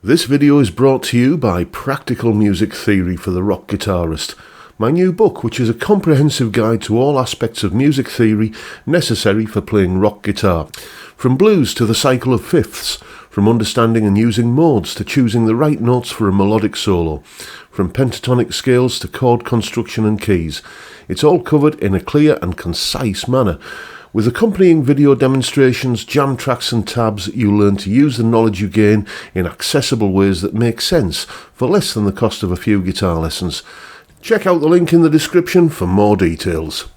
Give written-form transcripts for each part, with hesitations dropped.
This video is brought to you by Practical Music Theory for the Rock Guitarist, my new book, which is a comprehensive guide to all aspects of music theory necessary for playing rock guitar. From blues to the cycle of fifths, from understanding and using modes to choosing the right notes for a melodic solo, from pentatonic scales to chord construction and keys. It's all covered in a clear and concise manner. With accompanying video demonstrations, jam tracks and tabs, you'll learn to use the knowledge you gain in accessible ways that make sense for less than the cost of a few guitar lessons. Check out the link in the description for more details.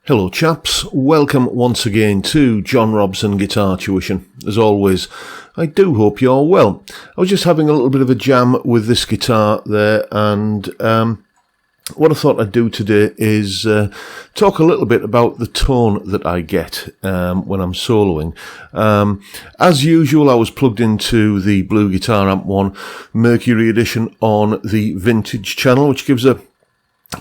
Hello chaps, welcome once again to John Robson Guitar Tuition. As always, I do hope you're well. I was just having a little bit of a jam with this guitar there, and what I thought I'd do today is talk a little bit about the tone that I get when I'm soloing. As usual, I was plugged into the Blue Guitar Amp 1 Mercury Edition on the Vintage channel, which gives a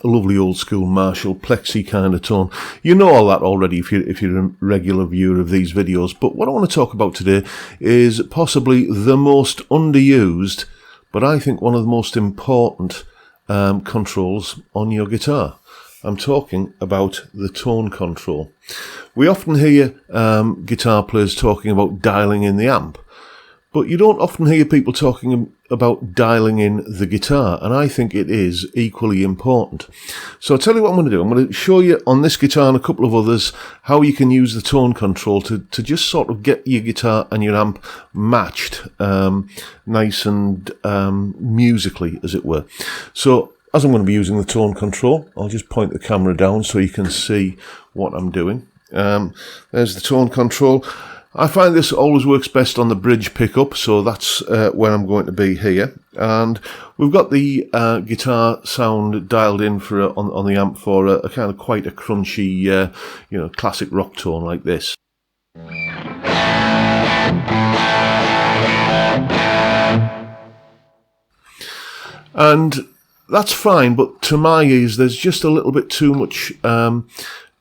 lovely old school Marshall plexi kind of tone. You know all that already if you're a regular viewer of these videos, but what I want to talk about today is possibly the most underused, but I think one of the most important controls on your guitar. I'm talking about the tone control. We often hear guitar players talking about dialing in the amp, but you don't often hear people talking about dialing in the guitar, and I think it is equally important. So I'll tell you what I'm going to do. I'm going to show you on this guitar and a couple of others how you can use the tone control to just sort of get your guitar and your amp matched nice and musically, as it were. So as I'm going to be using the tone control, I'll just point the camera down so you can see what I'm doing. There's the tone control. I find this always works best on the bridge pickup, so that's where I'm going to be here. And we've got the guitar sound dialed in for on the amp for a kind of quite a crunchy, classic rock tone like this. And that's fine, but to my ears, there's just a little bit too much.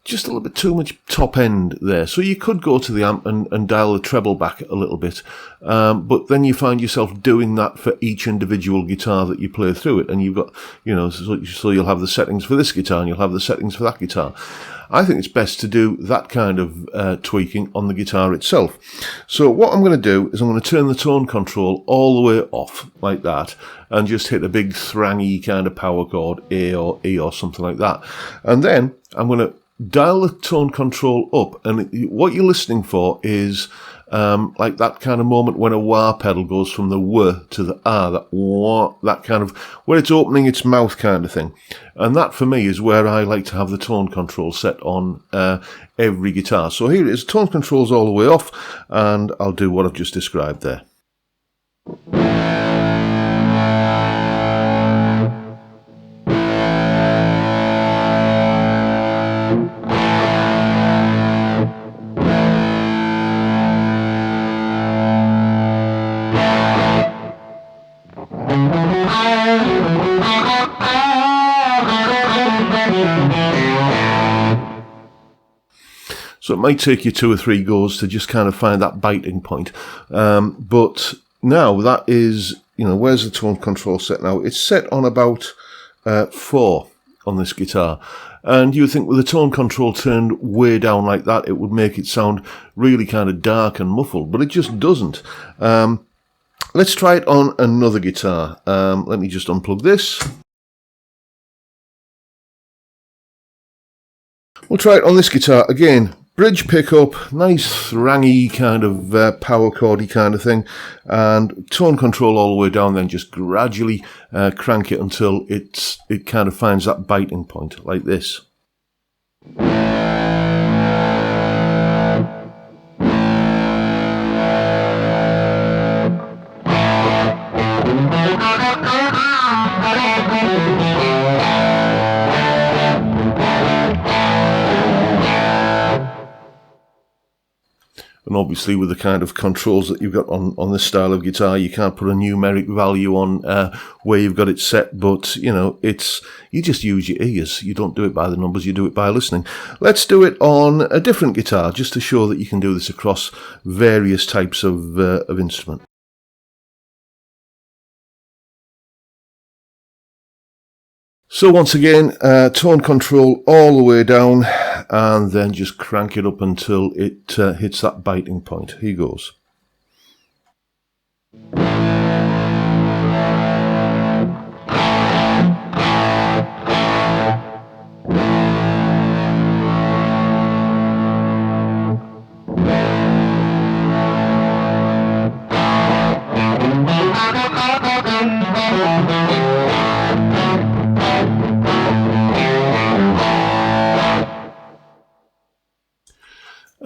Just a little bit too much top end there. So you could go to the amp and dial the treble back a little bit, but then you find yourself doing that for each individual guitar that you play through it, and you've got, so you'll have the settings for this guitar and you'll have the settings for that guitar. I think it's best to do that kind of tweaking on the guitar itself. So what I'm going to do is I'm going to turn the tone control all the way off like that and just hit a big thrangy kind of power chord, A or E or something like that. And then I'm going to dial the tone control up, and what you're listening for is like that kind of moment when a wah pedal goes from the w to the ah, that wah, that kind of, where it's opening its mouth kind of thing. And that for me is where I like to have the tone control set on every guitar. So here it is, tone control's all the way off, and I'll do what I've just described there. So it might take you 2 or 3 goes to just kind of find that biting point. But now that is, where's the tone control set now? It's set on about 4 on this guitar. And you would think with the tone control turned way down like that, it would make it sound really kind of dark and muffled, but it just doesn't. Let's try it on another guitar. Let me just unplug this. We'll try it on this guitar again. Bridge pickup, nice thrangy kind of power chordy kind of thing, and tone control all the way down, then just gradually crank it until it kind of finds that biting point, like this. And obviously with the kind of controls that you've got on this style of guitar, you can't put a numeric value on where you've got it set, but you just use your ears. You don't do it by the numbers, you do it by listening. Let's do it on a different guitar, just to show that you can do this across various types of instrument. So once again, tone control all the way down, and then just crank it up until it hits that biting point. Here goes.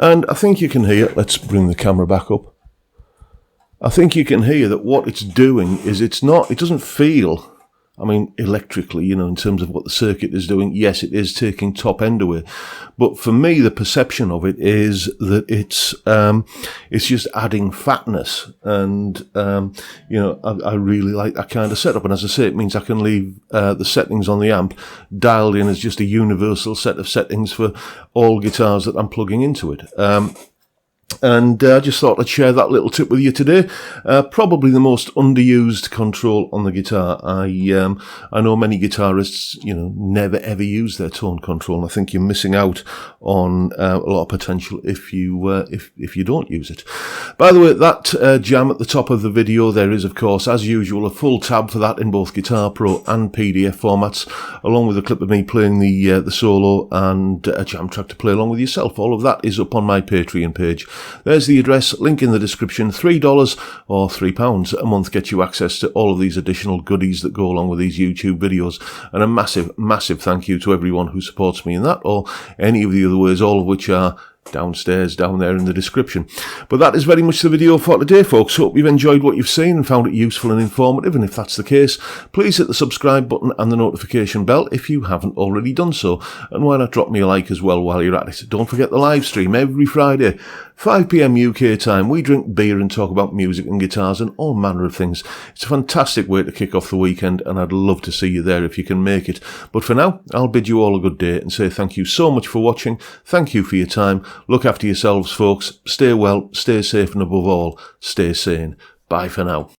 And I think you can hear, let's bring the camera back up. I think you can hear that what it's doing is it doesn't feel, electrically, in terms of what the circuit is doing. Yes, it is taking top end away. But for me, the perception of it is that it's just adding fatness. And, I really like that kind of setup. And as I say, it means I can leave the settings on the amp dialed in as just a universal set of settings for all guitars that I'm plugging into it. And I just thought I'd share that little tip with you today. Probably the most underused control on the guitar. I know many guitarists, never ever use their tone control, and I think you're missing out on a lot of potential if you don't use it. By the way, that jam at the top of the video, there is, of course, as usual, a full tab for that in both Guitar Pro and PDF formats, along with a clip of me playing the solo and a jam track to play along with yourself. All of that is up on my Patreon page. There's the address, link in the description. $3 or £3 a month gets you access to all of these additional goodies that go along with these YouTube videos. And a massive, massive thank you to everyone who supports me in that, or any of the other ways, all of which are downstairs, down there in the description. But that is very much the video for today, folks. Hope you've enjoyed what you've seen and found it useful and informative, and if that's the case, please hit the subscribe button and the notification bell if you haven't already done so, and why not drop me a like as well while you're at it. Don't forget the live stream every Friday, 5 PM UK time. We drink beer and talk about music and guitars and all manner of things. It's a fantastic way to kick off the weekend, and I'd love to see you there if you can make it. But for now, I'll bid you all a good day and say thank you so much for watching. Thank you for your time. Look after yourselves, folks. Stay well, stay safe, and above all, stay sane. Bye for now.